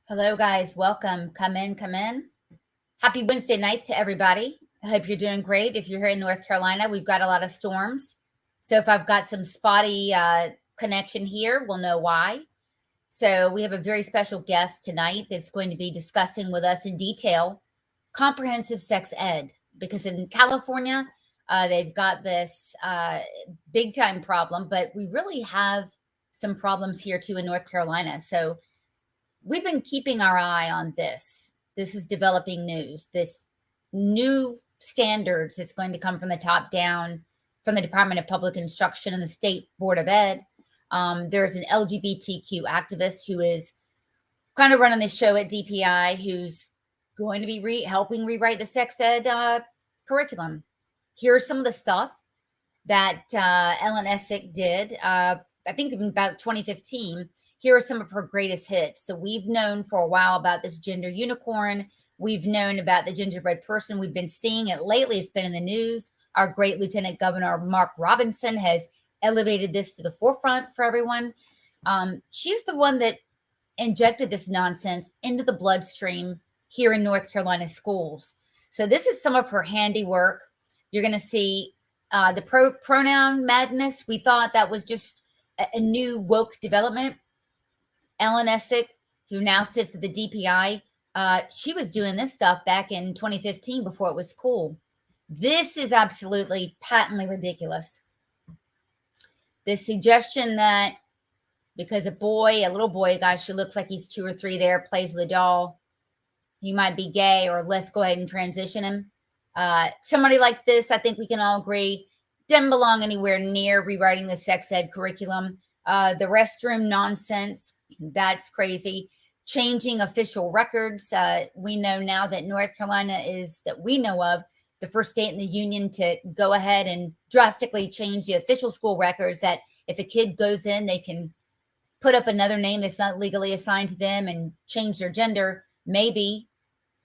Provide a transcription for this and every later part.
Hello, guys. Welcome. Come in, come in. Happy Wednesday night to everybody. I hope you're doing great. If you're here in North Carolina, we've got a lot of storms. So if I've got some spotty connection here, we'll know why. So we have a very special guest tonight that's going to be discussing with us in detail comprehensive sex ed. Because in California, they've got this big time problem, but we really have some problems here too in North Carolina. So we've been keeping our eye on this. This is developing news. This new standards is going to come from the top down, from the Department of Public Instruction and the State Board of Ed. There's an LGBTQ activist who is kind of running this show at DPI, who's going to be helping rewrite the sex ed curriculum. Here's some of the stuff that Ellen Essick did, I think in about 2015. Here are some of her greatest hits. So we've known for a while about this gender unicorn. We've known about the gingerbread person. We've been seeing it lately. It's been in the news. Our great Lieutenant Governor Mark Robinson has elevated this to the forefront for everyone. She's the one that injected this nonsense into the bloodstream here in North Carolina schools. So this is some of her handiwork. You're going to see the pronoun madness. We thought that was just a new woke development. Ellen Essick, who now sits at the DPI, she was doing this stuff back in 2015 before it was cool. This is absolutely patently ridiculous. The suggestion that because a little boy, guys, who looks like he's 2 or 3 there, plays with a doll, he might be gay, or let's go ahead and transition him. Somebody like this, I think we can all agree, didn't belong anywhere near rewriting the sex ed curriculum. The restroom nonsense, that's crazy. Changing official records. We know now that North Carolina is, that we know of, the first state in the union to go ahead and drastically change the official school records, that if a kid goes in, they can put up another name that's not legally assigned to them and change their gender, maybe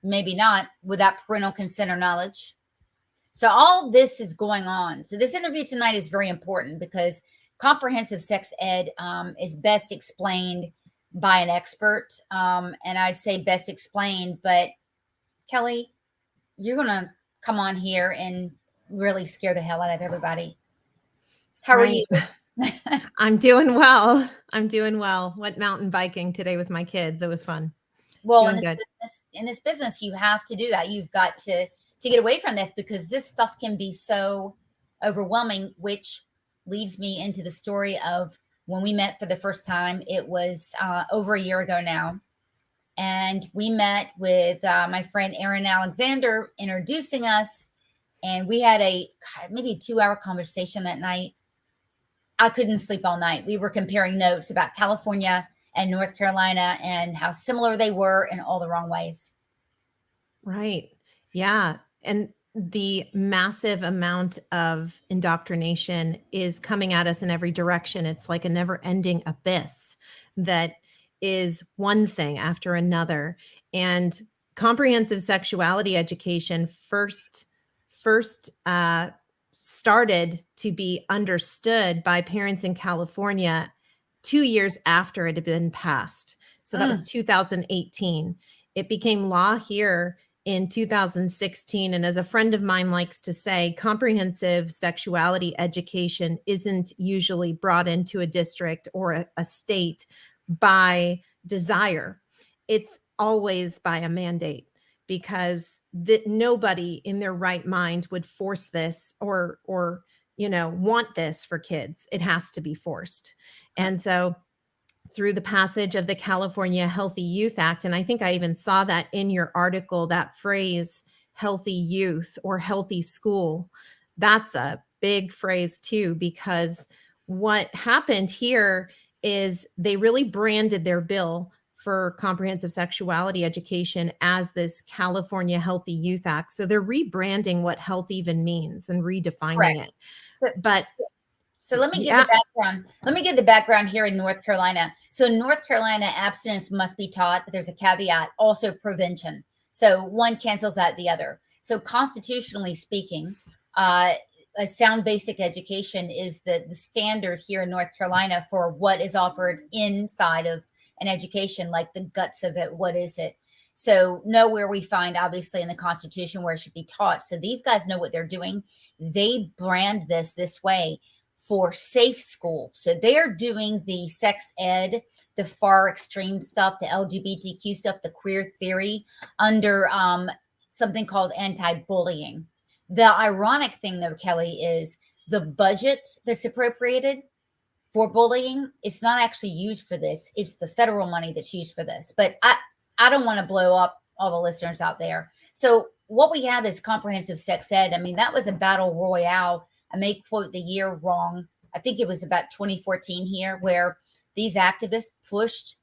not, without parental consent or knowledge. So all this is going on. So this interview tonight is very important because comprehensive sex ed is best explained by an expert. And I'd say best explained, but Kelly, you're going to come on here and really scare the hell out of everybody. How are you? I'm doing well. Went mountain biking today with my kids. It was fun. Well, in this business, you have to do that. You've got to get away from this because this stuff can be so overwhelming, which leads me into the story of when we met for the first time. It was over a year ago now. And we met with my friend Aaron Alexander introducing us. And we had maybe a 2-hour conversation that night. I couldn't sleep all night. We were comparing notes about California and North Carolina and how similar they were in all the wrong ways. Right. Yeah. And the massive amount of indoctrination is coming at us in every direction. It's like a never-ending abyss that is one thing after another. And comprehensive sexuality education first started to be understood by parents in California 2 years after it had been passed. So that was 2018. It became law here in 2016. And as a friend of mine likes to say, comprehensive sexuality education isn't usually brought into a district or a state by desire. It's always by a mandate, because nobody in their right mind would force this or want this for kids. It has to be forced. And so through the passage of the California Healthy Youth Act, and I think I even saw that in your article, that phrase, healthy youth or healthy school, that's a big phrase too, because what happened here is they really branded their bill for comprehensive sexuality education as this California Healthy Youth Act. So they're rebranding what health even means and redefining it. So let me give the background. Let me give the background here in North Carolina. So in North Carolina, abstinence must be taught, but there's a caveat, also prevention. So one cancels out the other. So constitutionally speaking, a sound basic education is the standard here in North Carolina for what is offered inside of and education, like the guts of it. What is it? So nowhere we find, obviously, in the Constitution where it should be taught. So these guys know what they're doing. They brand this way for safe school. So they're doing the sex ed, the far extreme stuff, the LGBTQ stuff, the queer theory under something called anti-bullying. The ironic thing, though, Kelly, is the budget that's appropriated for bullying, it's not actually used for this. It's the federal money that's used for this. But I don't want to blow up all the listeners out there. So what we have is comprehensive sex ed. I mean, that was a battle royale. I may quote the year wrong. I think it was about 2014 here, where these activists pushed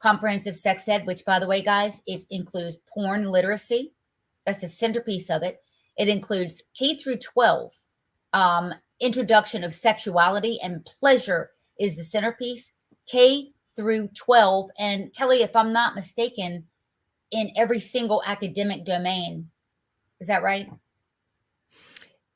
comprehensive sex ed, which, by the way, guys, it includes porn literacy. That's the centerpiece of it. It includes K through 12, introduction of sexuality, and pleasure is the centerpiece. K through 12. And Kelly, if I'm not mistaken, in every single academic domain. Is that right?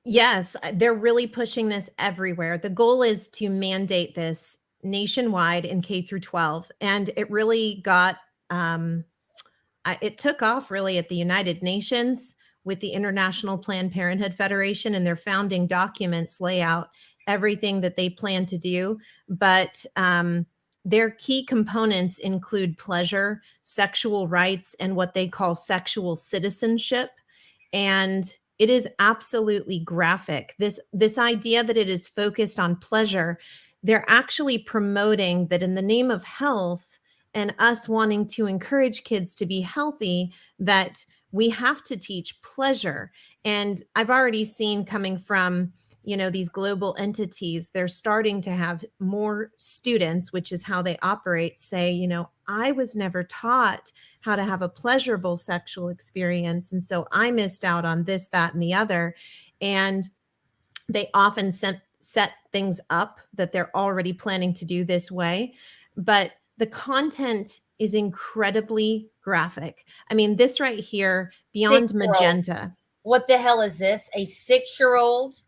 Yes, they're really pushing this everywhere. The goal is to mandate this nationwide in K through 12. And it really got, it took off really at the United Nations with the International Planned Parenthood Federation, and their founding documents lay out everything that they plan to do. But their key components include pleasure, sexual rights, and what they call sexual citizenship. And it is absolutely graphic. This idea that it is focused on pleasure, they're actually promoting that in the name of health and us wanting to encourage kids to be healthy, that we have to teach pleasure. And I've already seen, coming from these global entities, they're starting to have more students, which is how they operate, say, I was never taught how to have a pleasurable sexual experience. And so I missed out on this, that, and the other. And they often set things up that they're already planning to do this way. But the content is incredibly graphic. I mean, this right here, beyond magenta. What the hell is this? A 6-year-old?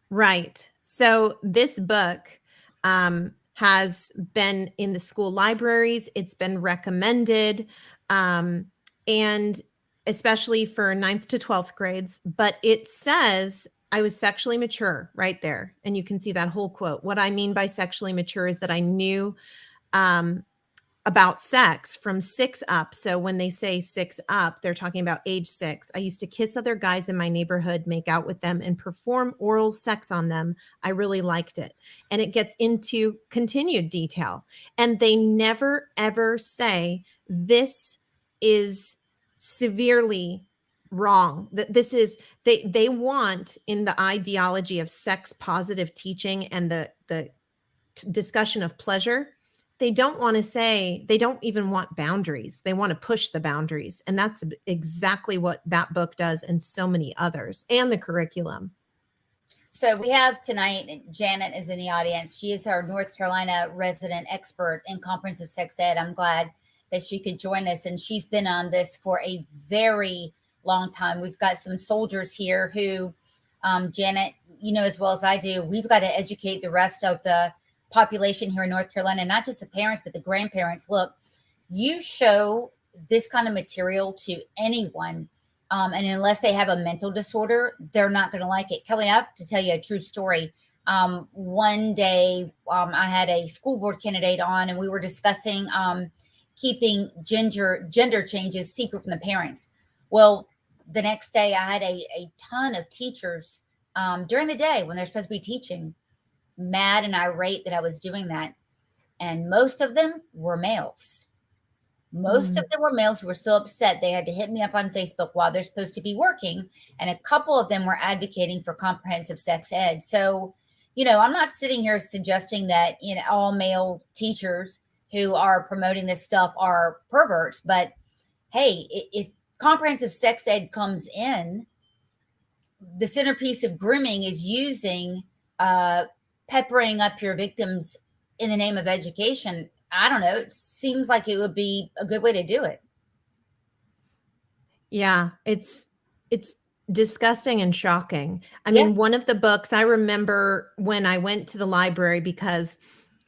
Right. So this book has been in the school libraries. It's been recommended, and especially for 9th to 12th grades. But it says, I was sexually mature right there. And you can see that whole quote. What I mean by sexually mature is that I knew about sex from 6 up. So when they say 6 up, they're talking about age 6. I used to kiss other guys in my neighborhood, make out with them, and perform oral sex on them. I really liked it. And it gets into continued detail. And they never, ever say this is severely wrong. That this is, they want, in the ideology of sex positive teaching and the discussion of pleasure, they don't want to say, they don't even want boundaries. They want to push the boundaries. And that's exactly what that book does, and so many others, and the curriculum. So we have tonight, Janet is in the audience. She is our North Carolina resident expert in comprehensive sex ed. I'm glad that she could join us. And she's been on this for a very long time. We've got some soldiers here who, Janet, as well as I do, we've got to educate the rest of the population here in North Carolina, not just the parents, but the grandparents. Look, you show this kind of material to anyone, and unless they have a mental disorder, they're not going to like it. Kelly, I have to tell you a true story. One day, I had a school board candidate on, and we were discussing keeping gender changes secret from the parents. Well, the next day, I had a ton of teachers during the day when they're supposed to be teaching, mad and irate that I was doing that. And most of them were males. Most of them were males who were so upset they had to hit me up on Facebook while they're supposed to be working. And a couple of them were advocating for comprehensive sex ed. So, I'm not sitting here suggesting that, all male teachers who are promoting this stuff are perverts. But hey, if comprehensive sex ed comes in, the centerpiece of grooming is using peppering up your victims in the name of education. I don't know. It seems like it would be a good way to do it. Yeah, it's disgusting and shocking. I mean, one of the books I remember when I went to the library, because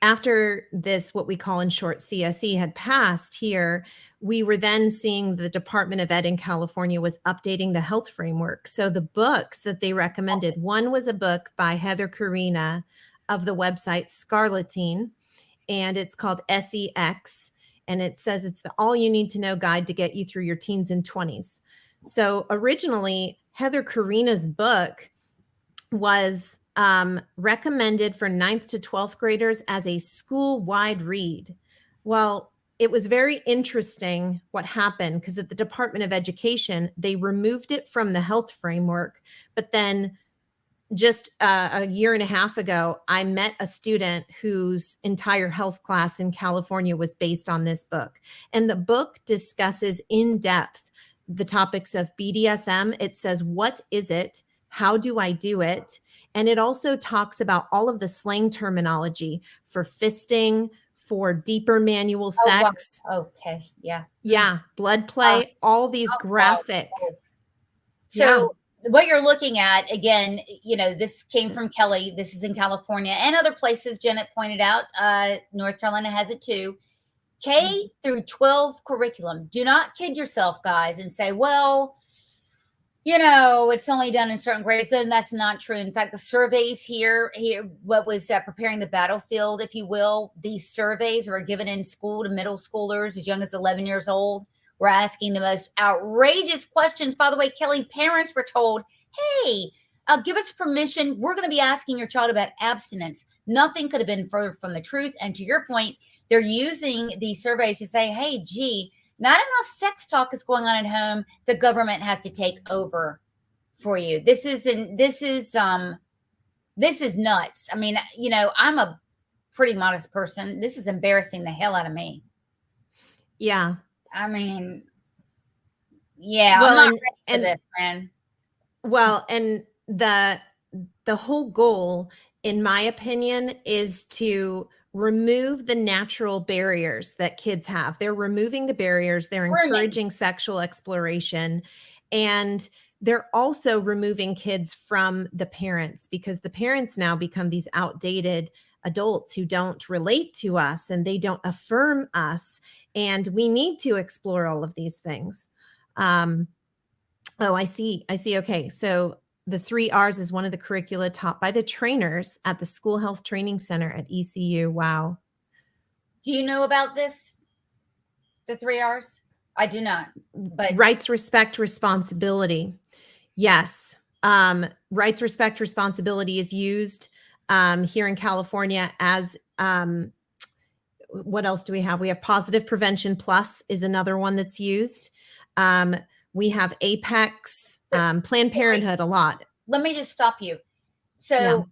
after this, what we call in short CSE had passed here, we were then seeing the Department of Ed in California was updating the health framework. So the books that they recommended, one was a book by Heather Karina of the website Scarletine, and it's called SEX. And it says it's the all you need to know guide to get you through your teens and 20s. So originally, Heather Karina's book was recommended for 9th to 12th graders as a school-wide read. Well, it was very interesting what happened because at the Department of Education, they removed it from the health framework. But then just a year and a half ago, I met a student whose entire health class in California was based on this book. And the book discusses in depth the topics of BDSM. It says, what is it? How do I do it? And it also talks about all of the slang terminology for fisting, for deeper manual sex. Oh, wow. Okay. Yeah. Yeah. Blood play, all these graphic. Wow. So what you're looking at, again, this came from Kelly. This is in California and other places. Janet pointed out, North Carolina has it too. K through 12 curriculum. Do not kid yourself, guys, and say, well, it's only done in certain grades. And that's not true. In fact, the surveys here, what was preparing the battlefield, if you will, these surveys were given in school to middle schoolers as young as 11 years old. We're asking the most outrageous questions. By the way, Kelly, parents were told, hey, give us permission. We're going to be asking your child about abstinence. Nothing could have been further from the truth. And to your point, they're using these surveys to say, hey, gee, not enough sex talk is going on at home. The government has to take over for you. This is nuts. I mean, I'm a pretty modest person. This is embarrassing the hell out of me. Yeah. I mean, yeah, well, I'm not ready for this, man. Well, and the whole goal, in my opinion, is to remove the natural barriers that kids have. They're removing the barriers. They're encouraging sexual exploration. And they're also removing kids from the parents because the parents now become these outdated adults who don't relate to us and they don't affirm us. And we need to explore all of these things. Oh, I see. Okay. So the 3 R's is one of the curricula taught by the trainers at the School Health Training Center at ECU. Wow. Do you know about this? The 3 R's? I do not. But rights, respect, responsibility. Yes. Rights, respect, responsibility is used here in California as what else do we have? We have positive prevention plus is another one that's used. We have Apex, Planned Parenthood a lot. Let me just stop you. So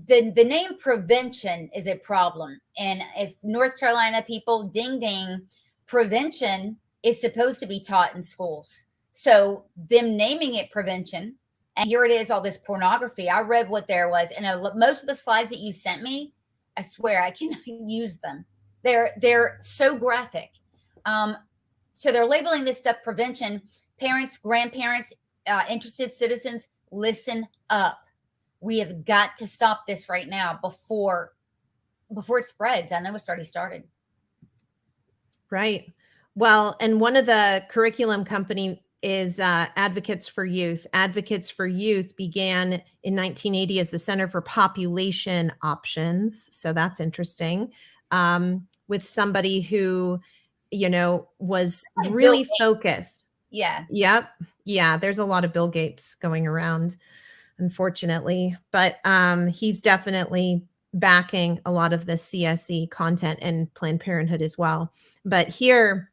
the name prevention is a problem. And if North Carolina people, ding, ding, prevention is supposed to be taught in schools. So them naming it prevention, and here it is, all this pornography. I read what there was. And most of the slides that you sent me, I swear I cannot use them. They're so graphic. So they're labeling this stuff prevention. Parents, grandparents, interested citizens, listen up. We have got to stop this right now before it spreads. I know it's already started. Right. Well, and one of the curriculum company is Advocates for Youth. Advocates for Youth began in 1980 as the Center for Population Options. So that's interesting. With somebody who, was really focused. Yeah. Yep. Yeah. There's a lot of Bill Gates going around, unfortunately, but he's definitely backing a lot of the CSE content and Planned Parenthood as well. But here,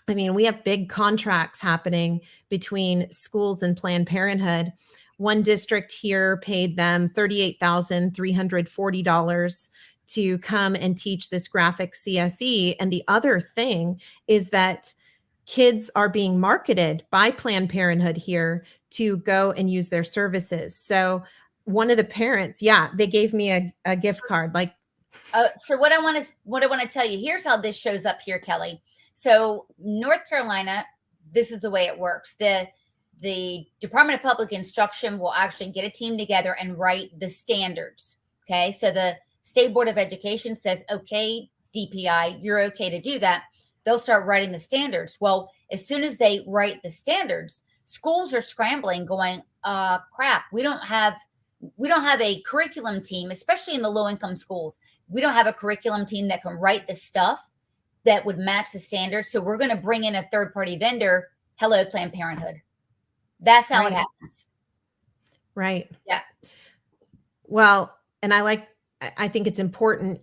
I mean, we have big contracts happening between schools and Planned Parenthood. One district here paid them $38,340 to come and teach this graphic CSE. And the other thing is that kids are being marketed by Planned Parenthood here to go and use their services. So one of the parents, they gave me a gift card. So what I want to tell you, here's how this shows up here, Kelly. So North Carolina, this is the way it works. The Department of Public Instruction will actually get a team together and write the standards. Okay. So the State Board of Education says, okay, DPI, you're okay to do that, they'll start writing the standards. Well, as soon as they write the standards, schools are scrambling, going, crap, we don't have a curriculum team, especially in the low income schools. We don't have a curriculum team that can write the stuff that would match the standards. So we're going to bring in a third party vendor. Hello, Planned Parenthood. That's how it happens. Right. Yeah. Well, and I think it's important,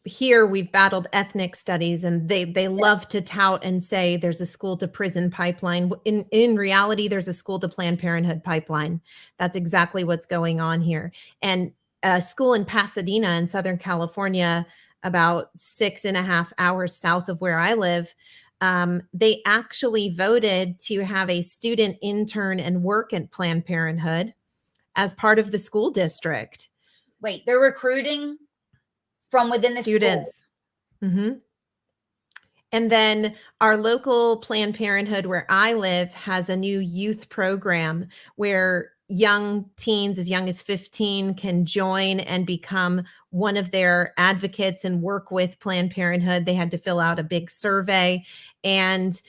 here we've battled ethnic studies, and they love to tout and say there's a school to prison pipeline. In reality, there's a school to Planned Parenthood pipeline. That's exactly what's going on here. And a school in Pasadena in Southern California, about 6.5 hours south of where I live, they actually voted to have a student intern and work at Planned Parenthood as part of the school district. Wait, they're recruiting from within the students. Mm-hmm. And then our local Planned Parenthood where I live has a new youth program where young teens as young as 15 can join and become one of their advocates and work with Planned Parenthood. They had to fill out a big survey. And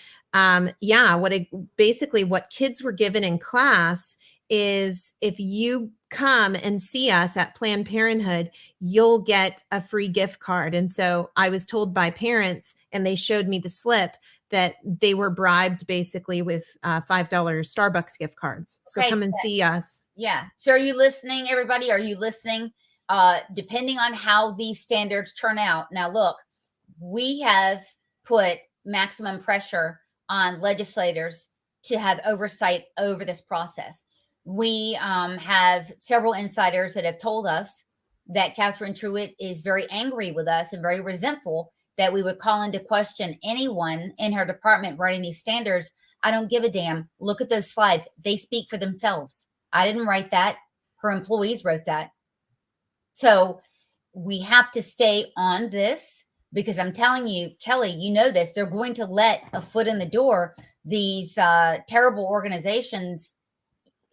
basically what kids were given in class is, if you come and see us at Planned Parenthood, you'll get a free gift card. And so I was told by parents, and they showed me the slip, that they were bribed basically with $5 Starbucks gift cards. So come and see us. Yeah. So are you listening, everybody? Are you listening? Depending on how these standards turn out. Now, look, we have put maximum pressure on legislators to have oversight over this process. We have several insiders that have told us that Catherine Truitt is very angry with us and very resentful that we would call into question anyone in her department writing these standards. I don't give a damn. Look at those slides. They speak for themselves. I didn't write that. Her employees wrote that. So we have to stay on this, because I'm telling you, Kelly, you know this, they're going to let a foot in the door. These terrible organizations.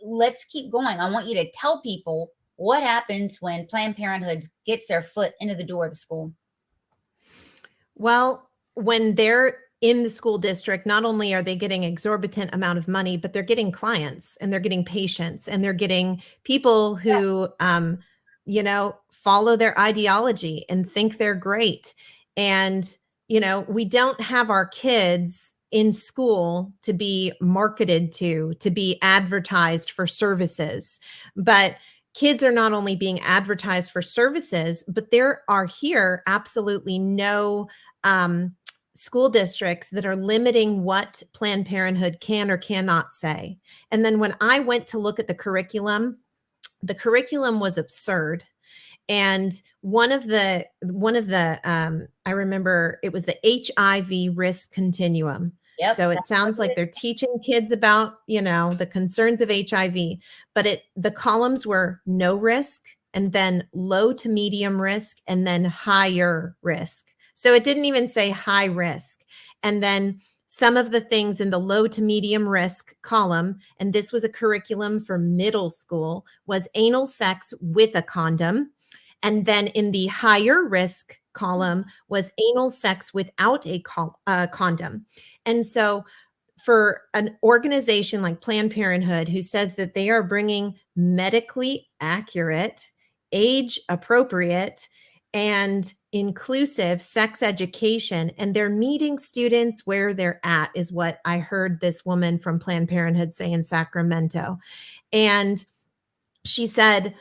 Let's keep going. I want you to tell people what happens when Planned Parenthood gets their foot into the door of the school. Well, when they're in the school district, not only are they getting exorbitant amount of money, but they're getting clients, and they're getting patients, and they're getting people who, follow their ideology and think they're great. And, we don't have our kids in school to be marketed to be advertised for services. But kids are not only being advertised for services, but there are here absolutely no school districts that are limiting what Planned Parenthood can or cannot say. And then when I went to look at the curriculum was absurd. And one of the I remember it was the HIV risk continuum. Yep, so it sounds like they're teaching kids about, the concerns of HIV, but the columns were no risk, and then low to medium risk, and then higher risk. So it didn't even say high risk. And then some of the things in the low to medium risk column, and this was a curriculum for middle school, was anal sex with a condom. And then in the higher risk column was anal sex without a condom. And so for an organization like Planned Parenthood, who says that they are bringing medically accurate, age appropriate, and inclusive sex education, and they're meeting students where they're at, is what I heard this woman from Planned Parenthood say in Sacramento. And she said,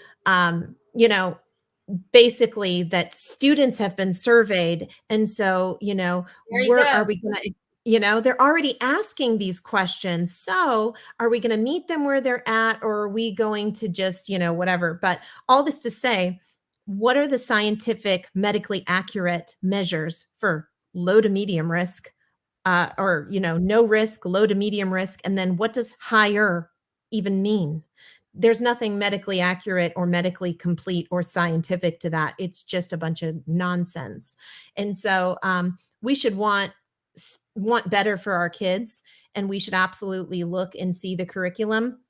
basically that students have been surveyed. And so, are we going to, they're already asking these questions. So are we going to meet them where they're at, or are we going to just, whatever? But all this to say, what are the scientific, medically accurate measures for low to medium risk, or, no risk, low to medium risk? And then what does higher even mean? There's nothing medically accurate or medically complete or scientific to that. It's just a bunch of nonsense. And so we should want better for our kids, and we should absolutely look and see the curriculum.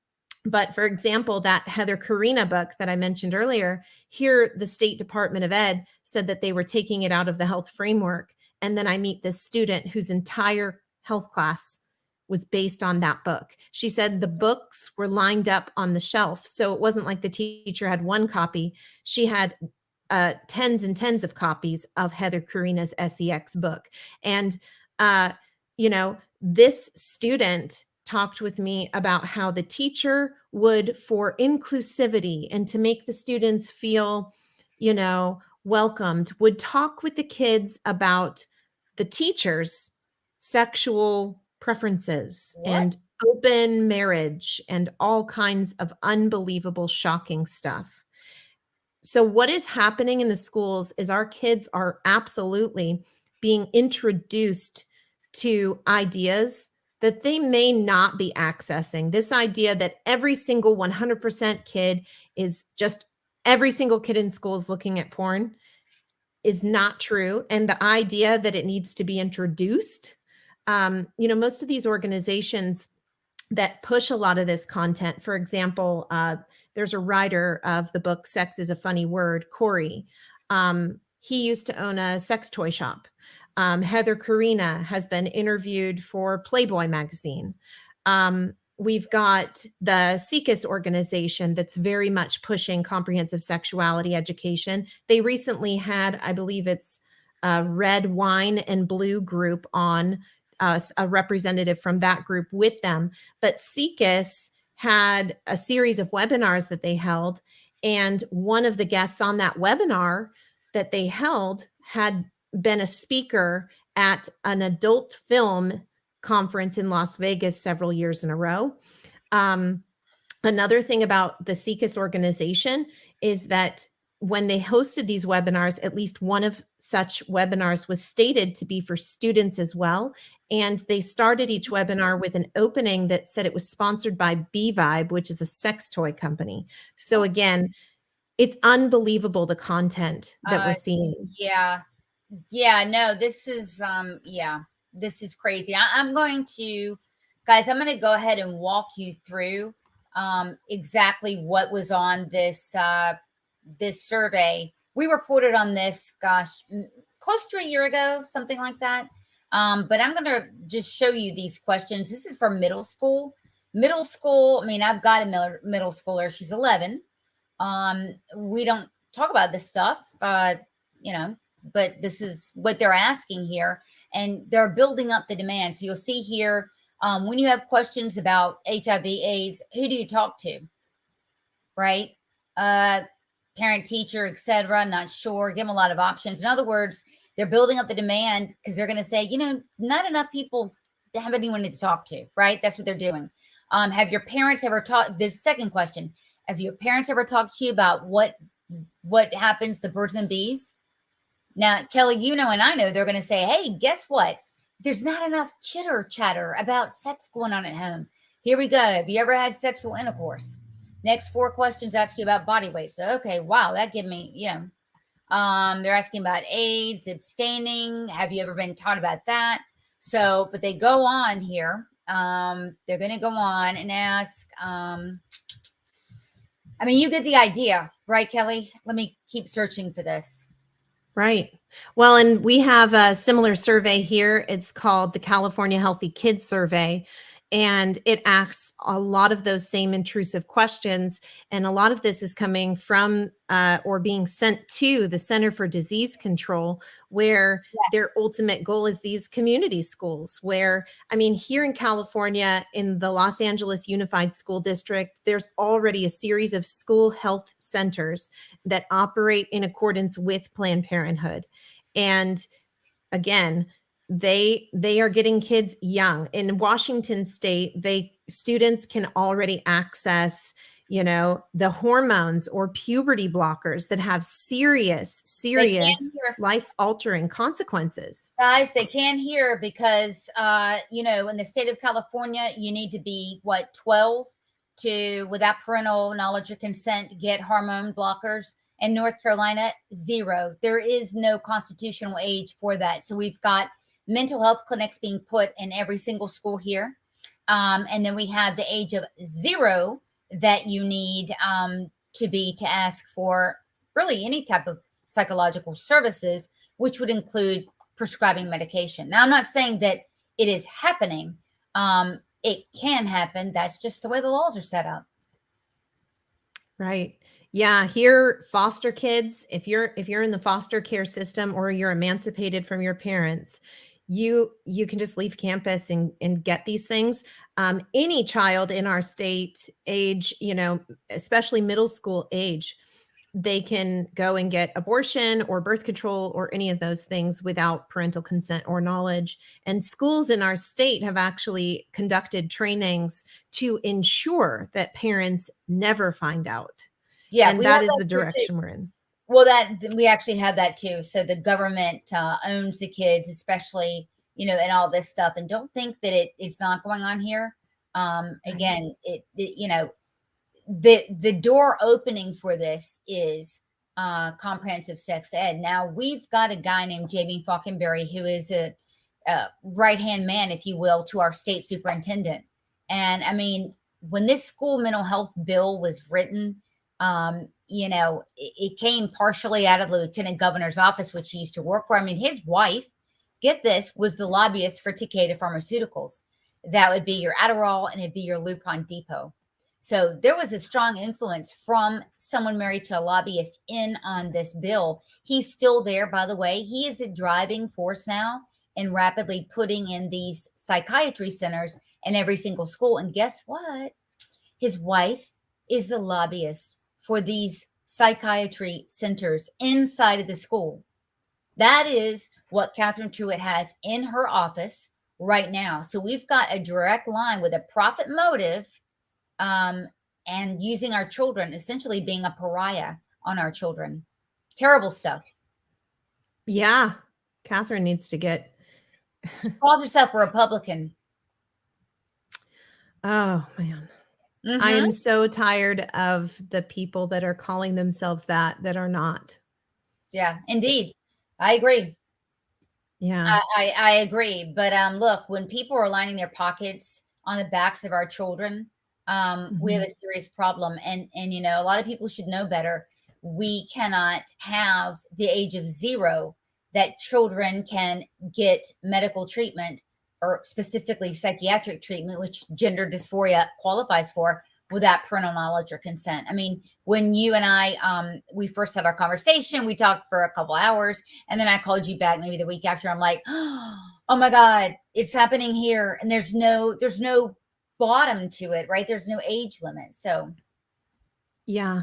But for example, that Heather Karina book that I mentioned earlier, here the State Department of Ed said that they were taking it out of the health framework. And then I meet this student whose entire health class was based on that book. She said the books were lined up on the shelf. So it wasn't like the teacher had one copy. She had tens and tens of copies of Heather Karina's SEX book. And, this student talked with me about how the teacher would, for inclusivity and to make the students feel, welcomed, would talk with the kids about the teacher's sexual preferences What? and open marriage and all kinds of unbelievable, shocking stuff. So what is happening in the schools is our kids are absolutely being introduced to ideas that they may not be accessing. This idea that every single 100% kid is just every single kid in school is looking at porn is not true. And the idea that it needs to be introduced, most of these organizations that push a lot of this content, for example, there's a writer of the book Sex is a Funny Word, Corey. He used to own a sex toy shop. Heather Karina has been interviewed for Playboy magazine. We've got the SECUS organization that's very much pushing comprehensive sexuality education. They recently had, I believe it's Red, Wine, and Blue group on, a representative from that group with them. But SECUS had a series of webinars that they held. And one of the guests on that webinar that they held had been a speaker at an adult film conference in Las Vegas several years in a row. Another thing about the SECUS organization is that when they hosted these webinars, at least one of such webinars was stated to be for students as well. And they started each webinar with an opening that said it was sponsored by B-Vibe, which is a sex toy company. So again, it's unbelievable the content that we're seeing. Yeah. No, this is this is crazy. I'm going to, guys, I'm going to go ahead and walk you through exactly what was on this this survey. We reported on this, gosh, close to a year ago, something like that. But I'm going to just show you these questions. This is for middle school. Middle school, I mean, I've got a middle schooler. She's 11. We don't talk about this stuff, but this is what they're asking here, and they're building up the demand. So you'll see here, when you have questions about HIV, AIDS, who do you talk to? Right? Parent, teacher, etc. Not sure. Give them a lot of options. In other words, they're building up the demand because they're going to say, not enough people to have anyone to talk to, right? That's what they're doing. Have your parents ever talked? This second question: have your parents ever talked to you about what happens to birds and bees? Now, Kelly, and I know they're going to say, hey, guess what? There's not enough chitter chatter about sex going on at home. Here we go. Have you ever had sexual intercourse? Next 4 questions ask you about body weight. So, okay, wow, that give me, they're asking about AIDS, abstaining. Have you ever been taught about that? So, but they go on here. They're going to go on and ask, you get the idea, right, Kelly? Let me keep searching for this. Right. Well, and we have a similar survey here. It's called the California Healthy Kids Survey, and it asks a lot of those same intrusive questions. And a lot of this is coming from or being sent to the Center for Disease Control, where their ultimate goal is these community schools where, here in California, in the Los Angeles Unified School District, there's already a series of school health centers that operate in accordance with Planned Parenthood. And again, they are getting kids young. In Washington State, students can already access, the hormones or puberty blockers that have serious life-altering consequences. Guys, they can't hear because, in the state of California, you need to be 12 to, without parental knowledge or consent, get hormone blockers. In North Carolina, 0. There is no constitutional age for that. So we've got mental health clinics being put in every single school here. And then we have the age of 0 that you need to ask for really any type of psychological services, which would include prescribing medication. Now, I'm not saying that it is happening. It can happen. That's just the way the laws are set up. Right. Yeah, here foster kids, if you're in the foster care system or you're emancipated from your parents, you can just leave campus and get these things. Any child in our state age, especially middle school age, they can go and get abortion or birth control or any of those things without parental consent or knowledge. And schools in our state have actually conducted trainings to ensure that parents never find out. Yeah, And we have that is that the here too. direction we're in. Well, we actually have that too. So the government owns the kids, especially, and all this stuff. And don't think that it's not going on here. Right. Again, the door opening for this is comprehensive sex ed. Now we've got a guy named Jamie Falkenberry who is a right hand man, if you will, to our state superintendent. And I mean, when this school mental health bill was written, it came partially out of the lieutenant governor's office, which he used to work for. I mean, his wife, get this, was the lobbyist for Takeda Pharmaceuticals. That would be your Adderall and it'd be your Lupron Depot. So there was a strong influence from someone married to a lobbyist in on this bill. He's still there, by the way. He is a driving force now in rapidly putting in these psychiatry centers in every single school. And guess what? His wife is the lobbyist for these psychiatry centers inside of the school. That is what Catherine Truitt has in her office right now. So we've got a direct line with a profit motive, and using our children, essentially being a pariah on our children. Terrible stuff. Yeah. Catherine needs to get. She calls herself a Republican. Oh, man. Mm-hmm. I am so tired of the people that are calling themselves that are not. Yeah, indeed. I agree. Yeah. I agree. But look, when people are lining their pockets on the backs of our children, we have a serious problem. And a lot of people should know better. We cannot have the age of 0 that children can get medical treatment, or specifically psychiatric treatment, which gender dysphoria qualifies for, without parental knowledge or consent. I mean, when you and I, we first had our conversation, we talked for a couple hours, and then I called you back maybe the week after. I'm like, oh my God, it's happening here. And there's no bottom to it, right? There's no age limit. So. Yeah.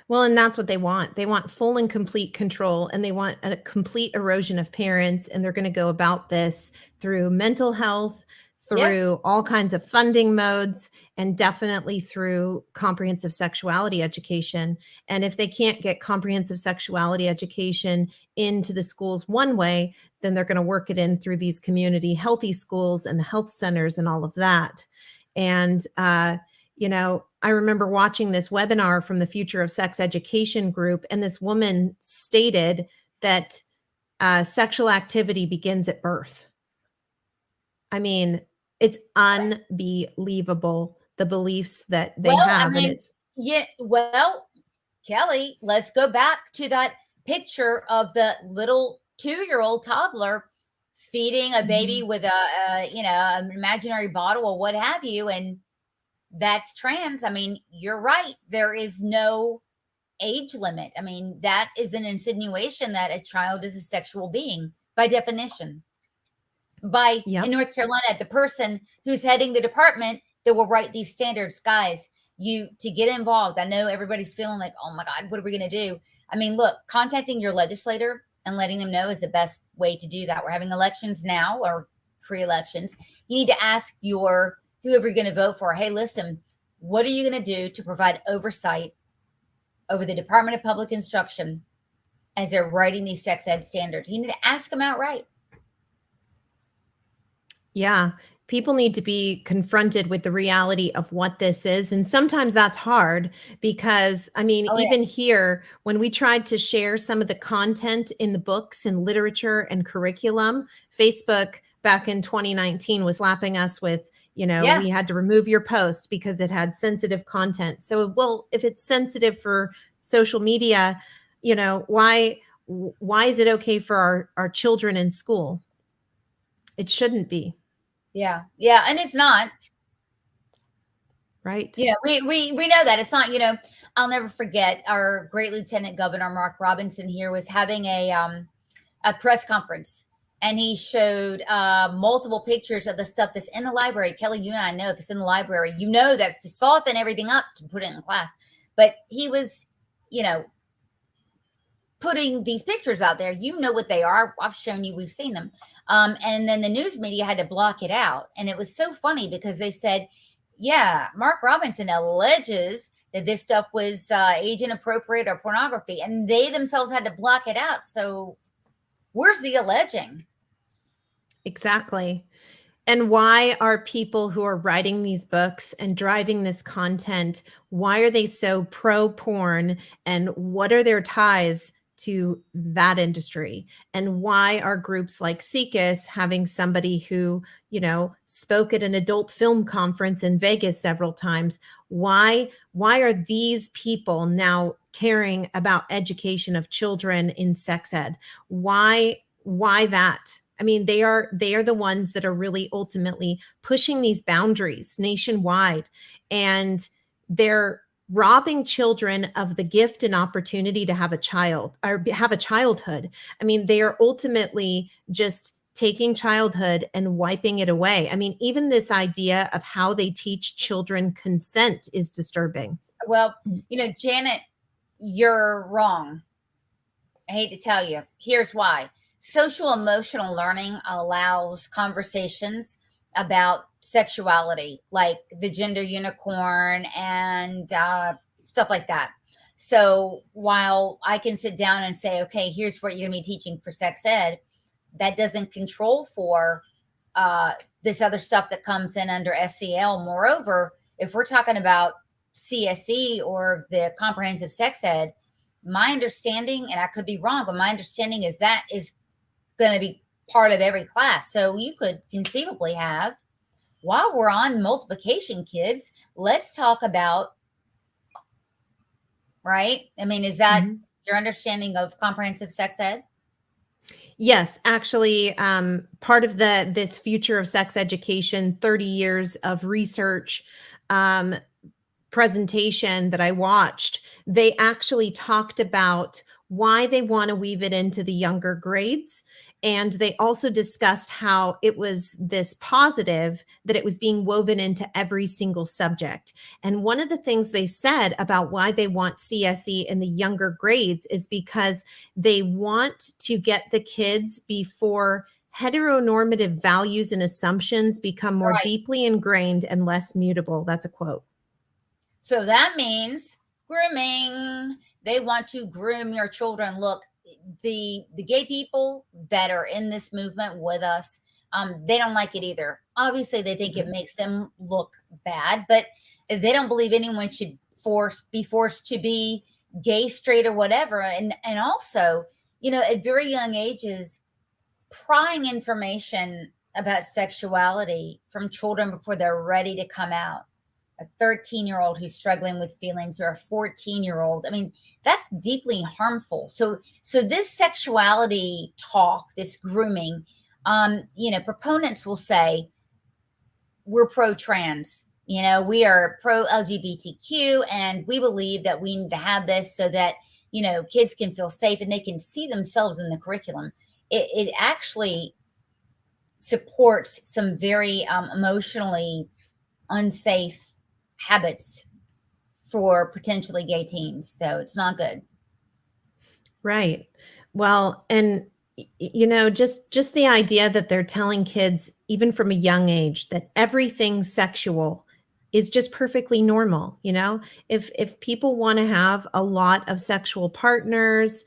Well, and that's what they want. They want full and complete control, and they want a complete erosion of parents. And they're going to go about this through mental health, through all kinds of funding modes, and definitely through comprehensive sexuality education. And if they can't get comprehensive sexuality education into the schools one way, then they're going to work it in through these community healthy schools and the health centers and all of that. And, I remember watching this webinar from the Future of Sex Education group, and this woman stated that sexual activity begins at birth. I mean, it's unbelievable, the beliefs that they have. I mean, and it's well, Kelly, let's go back to that picture of the little 2-year-old toddler feeding a baby with an imaginary bottle or what have you. And that's trans. I mean, you're right. There is no age limit. I mean, that is an insinuation that a child is a sexual being by definition. In North Carolina, the person who's heading the department that will write these standards, guys, to get involved. I know everybody's feeling like, oh my God, what are we going to do? I mean, look, contacting your legislator and letting them know is the best way to do that. We're having elections now, or pre-elections. You need to ask whoever you're going to vote for, hey, listen, what are you going to do to provide oversight over the Department of Public Instruction as they're writing these sex ed standards? You need to ask them outright. Yeah. People need to be confronted with the reality of what this is. And sometimes that's hard because, I mean, even here, when we tried to share some of the content in the books and literature and curriculum, Facebook back in 2019 was lapping us with, Yeah. We had to remove your post because it had sensitive content. So, well, if it's sensitive for social media, why is it okay for our children in school? It shouldn't be. Yeah. Yeah. And it's not. Right. We know that it's not. I'll never forget our great Lieutenant Governor Mark Robinson here was having a press conference, and he showed multiple pictures of the stuff that's in the library. Kelly, you and I know if it's in the library, that's to soften everything up to put it in class. But he was, putting these pictures out there. You know what they are. I've shown you. We've seen them. And then the news media had to block it out. And it was so funny because they said, yeah, Mark Robinson alleges that this stuff was age inappropriate or pornography. And they themselves had to block it out. So where's the alleging? Exactly. And why are people who are writing these books and driving this content, why are they so pro porn, and what are their ties to that industry? And why are groups like SECUS having somebody who, spoke at an adult film conference in Vegas several times? Why are these people now caring about education of children in sex ed? Why that? I mean, they are the ones that are really ultimately pushing these boundaries nationwide, and they're robbing children of the gift and opportunity to have a child or have a childhood. I mean, they are ultimately just taking childhood and wiping it away. I mean, even this idea of how they teach children consent is disturbing. Well, Janet, you're wrong. I hate to tell you. Here's why. Social emotional learning allows conversations about sexuality, like the gender unicorn and stuff like that. So while I can sit down and say, okay, here's what you're going to be teaching for sex ed, that doesn't control for this other stuff that comes in under SEL. Moreover, if we're talking about CSE or the comprehensive sex ed, my understanding, and I could be wrong, but my understanding is that is going to be part of every class. So you could conceivably have, while we're on multiplication, kids, let's talk about, right? I mean, is that your understanding of comprehensive sex ed? Yes, actually, part of this future of sex education, 30 years of research presentation that I watched, they actually talked about why they want to weave it into the younger grades. And they also discussed how it was this positive that it was being woven into every single subject. And one of the things they said about why they want CSE in the younger grades is because they want to get the kids before heteronormative values and assumptions become more deeply ingrained and less mutable. That's a quote. So that means grooming. They want to groom your children. Look, the gay people that are in this movement with us, they don't like it either. Obviously, they think it makes them look bad, but they don't believe anyone should be forced to be gay, straight, or whatever. And also, at very young ages, prying information about sexuality from children before they're ready to come out. A 13-year-old who's struggling with feelings, or a 14-year-old. I mean, that's deeply harmful. So this sexuality talk, this grooming, proponents will say we're pro-trans. We are pro-LGBTQ, and we believe that we need to have this so that, kids can feel safe and they can see themselves in the curriculum. It actually supports some very emotionally unsafe habits for potentially gay teens. So it's not good. Right. Well, and just the idea that they're telling kids, even from a young age, that everything sexual is just perfectly normal. If people want to have a lot of sexual partners,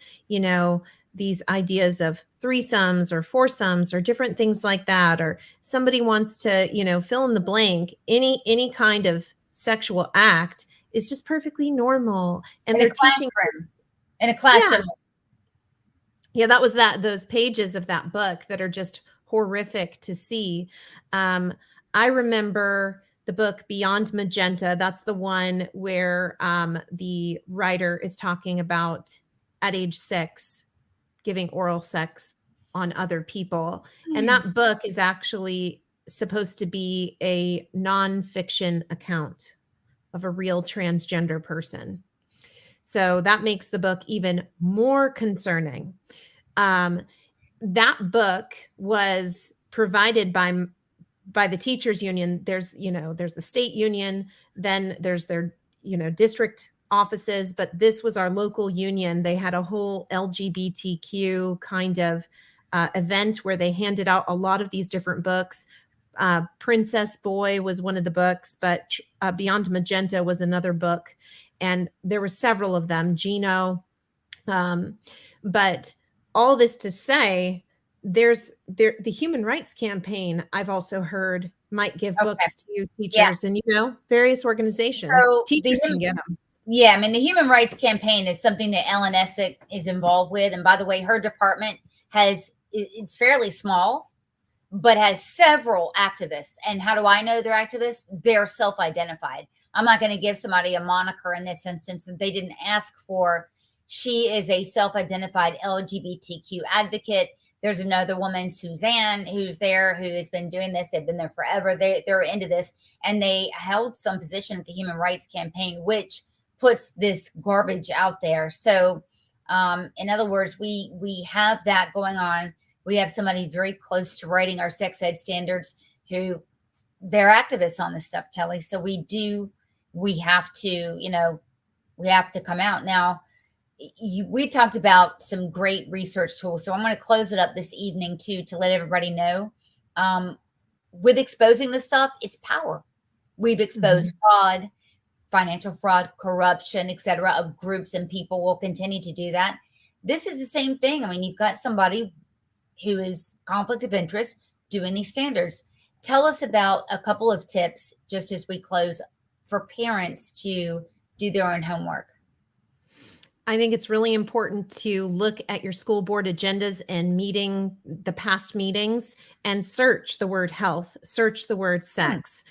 these ideas of threesomes or foursomes or different things like that, or somebody wants to, fill in the blank, any kind of sexual act is just perfectly normal. And they're teaching in a classroom. Yeah, that was those pages of that book that are just horrific to see. I remember the book Beyond Magenta. That's the one where the writer is talking about at age 6 giving oral sex on other people. And that book is actually supposed to be a nonfiction account of a real transgender person. So that makes the book even more concerning. That book was provided by the teachers union. There's the state union, then there's their district offices, but this was our local union. They had a whole LGBTQ kind of event where they handed out a lot of these different books. Princess Boy was one of the books, but Beyond Magenta was another book, and there were several of them. Gino, but all this to say, the Human Rights Campaign, I've also heard, might give books to teachers and various organizations. So teachers can get them. Yeah, I mean, the Human Rights Campaign is something that Ellen Essick is involved with. And by the way, her department it's fairly small, but has several activists. And how do I know they're activists? They're self-identified. I'm not going to give somebody a moniker in this instance that they didn't ask for. She is a self-identified LGBTQ advocate. There's another woman, Suzanne, who's there, who has been doing this. They've been there forever. They're into this. And they held some position at the Human Rights Campaign, which puts this garbage out there. So in other words, we have that going on. We have somebody very close to writing our sex ed standards who they're activists on this stuff, Kelly. So we have to come out. Now, we talked about some great research tools. So I'm going to close it up this evening too, to let everybody know, with exposing this stuff, it's power. We've exposed fraud, financial fraud, corruption, et cetera, of groups and people. Will continue to do that. This is the same thing. I mean, you've got somebody who is conflict of interest doing these standards. Tell us about a couple of tips, just as we close, for parents to do their own homework. I think it's really important to look at your school board agendas and the past meetings, and search the word health, search the word sex,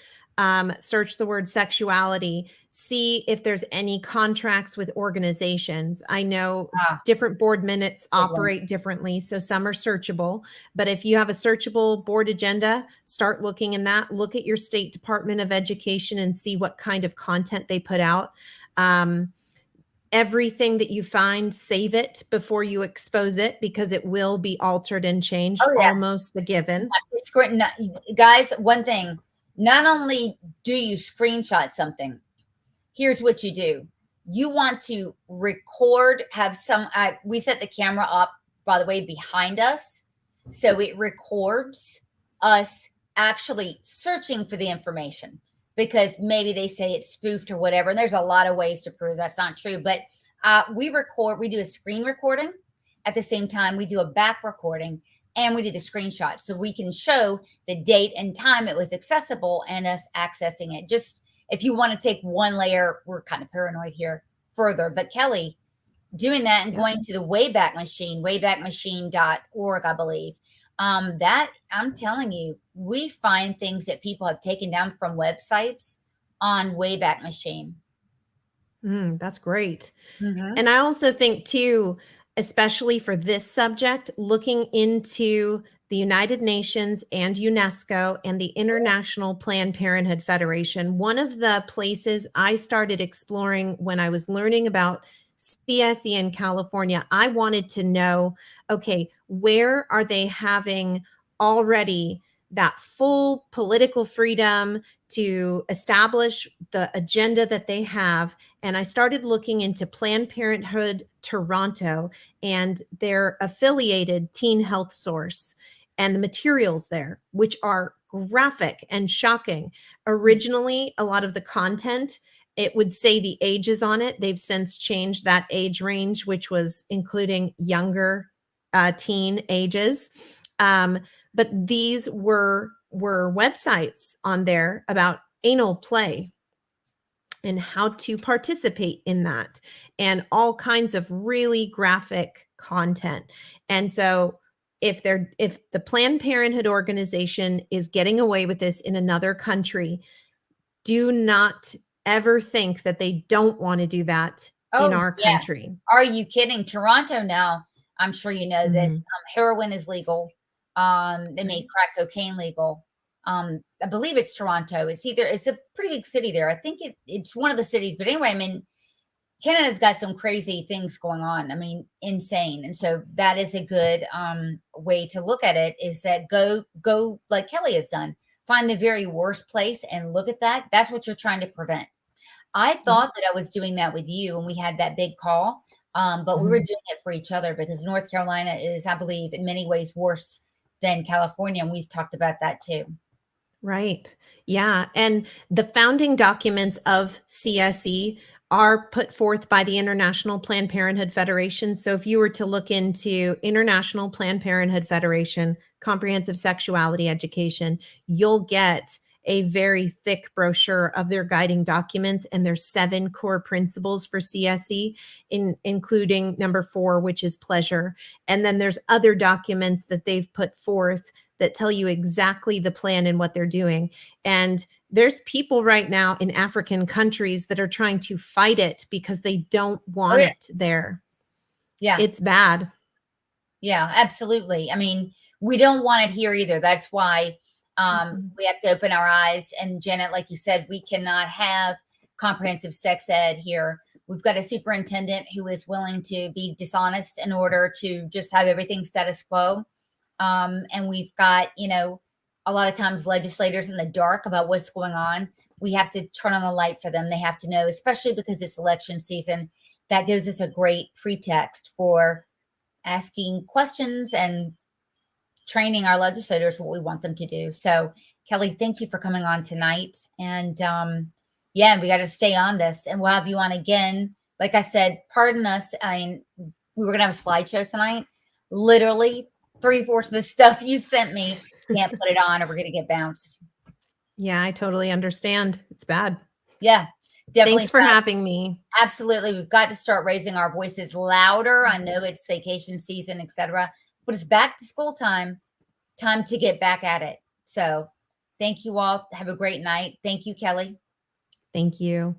search the word sexuality, see if there's any contracts with organizations. I know different board minutes operate differently, so some are searchable, but if you have a searchable board agenda, start looking in that. Look at your state Department of Education and see what kind of content they put out. Everything that you find, save it before you expose it, because it will be altered and changed. Almost a given. Guys, one thing, not only do you screenshot something, here's what you do. You want to record, we set the camera up, by the way, behind us. So it records us actually searching for the information, because maybe they say it's spoofed or whatever. And there's a lot of ways to prove that's not true. But we do a screen recording. At the same time, we do a back recording, and we do the screenshot. So we can show the date and time it was accessible and us accessing it. Just if you want to take one layer, we're kind of paranoid here, further. But Kelly, doing that and going to the Wayback Machine, waybackmachine.org, I believe. That, I'm telling you, we find things that people have taken down from websites on Wayback Machine. That's great. And I also think too, especially for this subject, looking into the United Nations and UNESCO and the International Planned Parenthood Federation. One of the places I started exploring when I was learning about CSE in California, I wanted to know, okay, where are they having already that full political freedom to establish the agenda that they have? And I started looking into Planned Parenthood Toronto and their affiliated Teen Health Source and the materials there, which are graphic and shocking. Originally, a lot of the content, it would say the ages on it. They've since changed that age range, which was including younger teen ages. But these were websites on there about anal play and how to participate in that, and all kinds of really graphic content. And so if the Planned Parenthood organization is getting away with this in another country, do not ever think that they don't want to do that in Oh, our yeah. country. Are you kidding? Toronto now, I'm sure you know this, Mhm. heroin is legal. They made Right. crack cocaine legal. I believe it's Toronto. It's a pretty big city there. I think it's one of the cities, but anyway, I mean, Canada's got some crazy things going on. I mean, insane. And so that is a good way to look at it, is that go like Kelly has done. Find the very worst place and look at that. That's what you're trying to prevent. I Yeah. thought that I was doing that with you when we had that big call, but we were Mhm. doing it for each other because North Carolina is, I believe, in many ways worse than California, and we've talked about that too. Right. Yeah. And the founding documents of CSE are put forth by the International Planned Parenthood Federation. So if you were to look into International Planned Parenthood Federation Comprehensive Sexuality Education, you'll get a very thick brochure of their guiding documents and their 7 core principles for CSE, including number 4, which is pleasure. And then there's other documents that they've put forth that tell you exactly the plan and what they're doing. And there's people right now in African countries that are trying to fight it because they don't Oh, want yeah. it there. Yeah. It's bad. Yeah, absolutely. I mean, we don't want it here either. That's why Mhm. we have to open our eyes. And Janet, like you said, we cannot have comprehensive sex ed here. We've got a superintendent who is willing to be dishonest in order to just have everything status quo. And we've got, a lot of times legislators in the dark about what's going on. We have to turn on the light for them. They have to know, especially because it's election season. That gives us a great pretext for asking questions and training our legislators what we want them to do. So, Kelly, thank you for coming on tonight. And yeah, we got to stay on this, and we'll have you on again. Like I said, pardon us. I mean, we were going to have a slideshow tonight. Literally, 3/4 of the stuff you sent me can't put it on, or we're going to get bounced. Yeah, I totally understand. It's bad. Yeah, definitely. Thanks for having me. Absolutely. We've got to start raising our voices louder. I know it's vacation season, etc., but it's back to school time. Time to get back at it. So thank you all. Have a great night. Thank you, Kelly. Thank you.